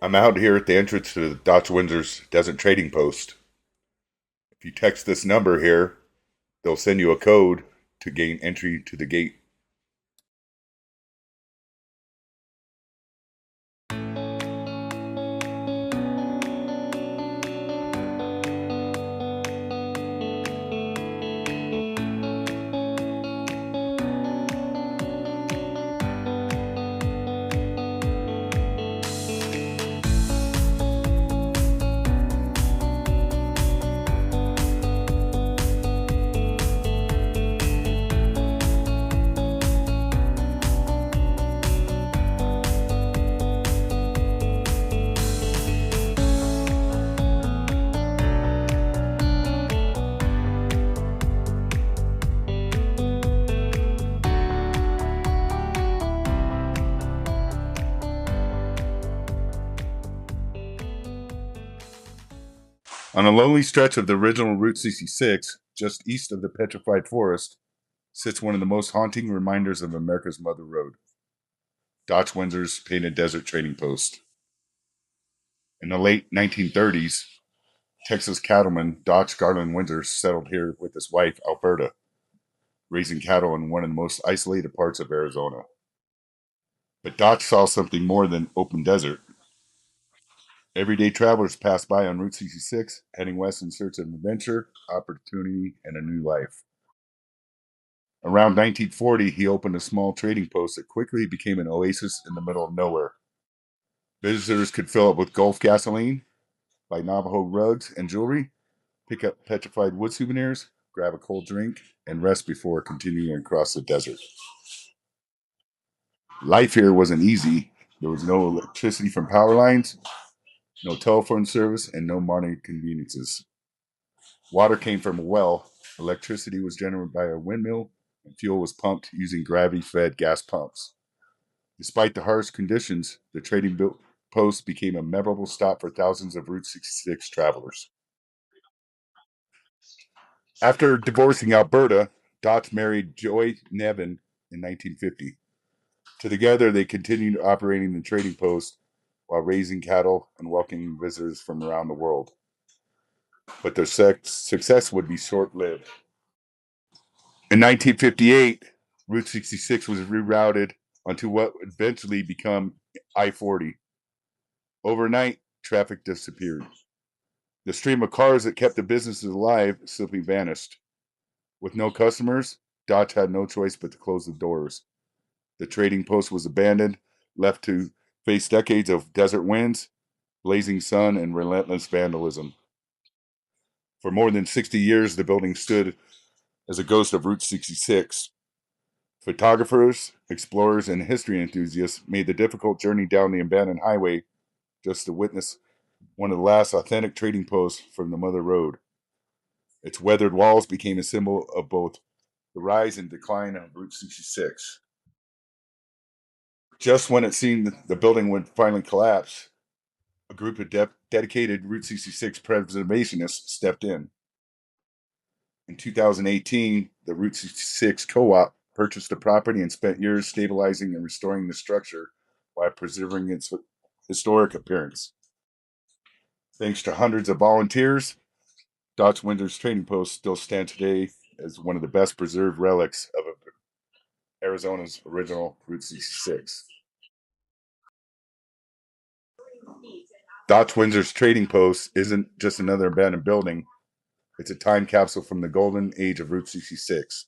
I'm out here at the entrance to the Dotch Windsor's Desert Trading Post. If you text this number here, they'll send you a code to gain entry to the gate. On a lonely stretch of the original Route 66, just east of the petrified forest, sits one of the most haunting reminders of America's Mother Road, Dotch Windsor's Painted Desert Trading Post. In the late 1930s, Texas cattleman Dotch Garland Windsor settled here with his wife, Alberta, raising cattle in one of the most isolated parts of Arizona. But Dotch saw something more than open desert. Everyday travelers passed by on Route 66, heading west in search of adventure, opportunity, and a new life. Around 1940, he opened a small trading post that quickly became an oasis in the middle of nowhere. Visitors could fill up with Gulf gasoline, buy Navajo rugs and jewelry, pick up petrified wood souvenirs, grab a cold drink, and rest before continuing across the desert. Life here wasn't easy. There was no electricity from power lines, no telephone service, and no modern conveniences. Water came from a well, electricity was generated by a windmill, and fuel was pumped using gravity-fed gas pumps. Despite the harsh conditions, the trading post became a memorable stop for thousands of Route 66 travelers. After divorcing Alberta, Dotch married Joy Nevin in 1950. Together, they continued operating the trading post while raising cattle and welcoming visitors from around the world. But their success would be short-lived. In 1958, Route 66 was rerouted onto what would eventually become I-40. Overnight, traffic disappeared. The stream of cars that kept the businesses alive simply vanished. With no customers, Dotch had no choice but to close the doors. The trading post was abandoned, left to face decades of desert winds, blazing sun, and relentless vandalism. For more than 60 years, the building stood as a ghost of Route 66. Photographers, explorers, and history enthusiasts made the difficult journey down the abandoned highway just to witness one of the last authentic trading posts from the Mother Road. Its weathered walls became a symbol of both the rise and decline of Route 66. Just when it seemed the building would finally collapse, a group of dedicated Route 66 preservationists stepped in. In 2018, the Route 66 co-op purchased the property and spent years stabilizing and restoring the structure while preserving its historic appearance. Thanks to hundreds of volunteers, Dotch Windsor's trading post still stands today as one of the best preserved relics of Arizona's original Route 66. Dotch Windsor's trading post isn't just another abandoned building, it's a time capsule from the golden age of Route 66,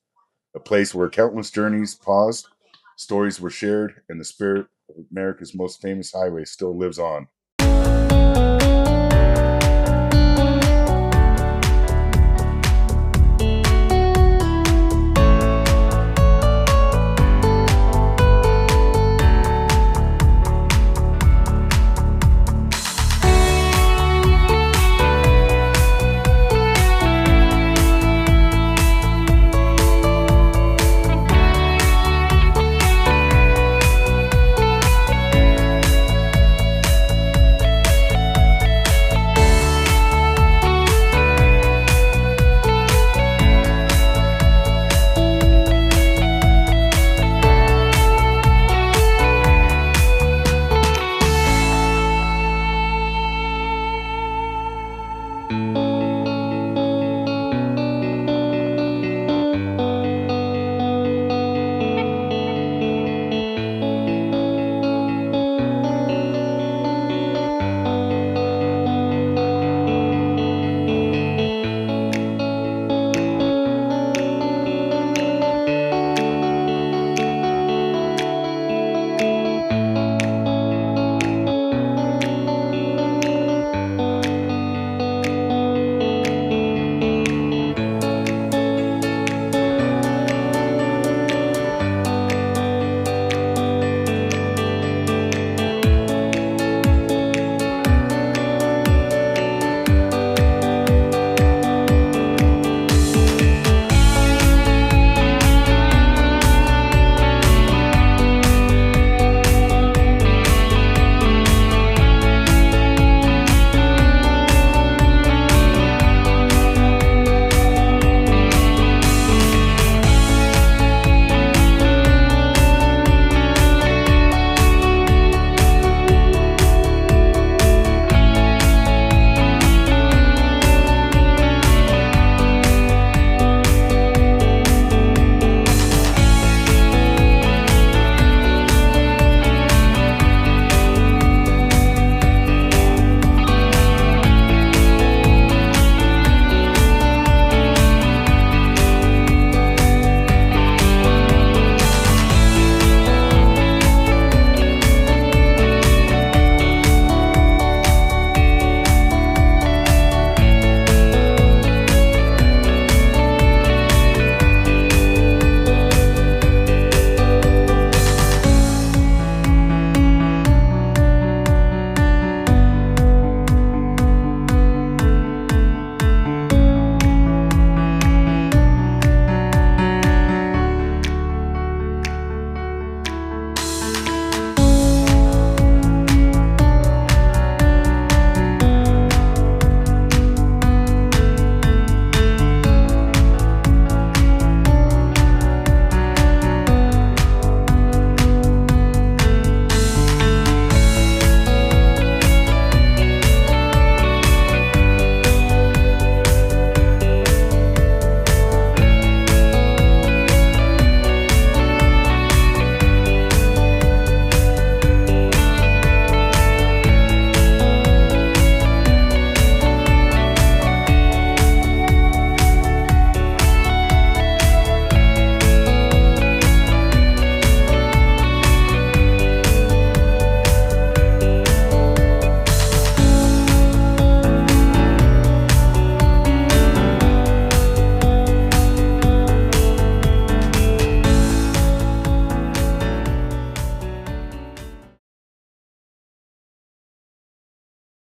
a place where countless journeys paused, stories were shared, and the spirit of America's most famous highway still lives on.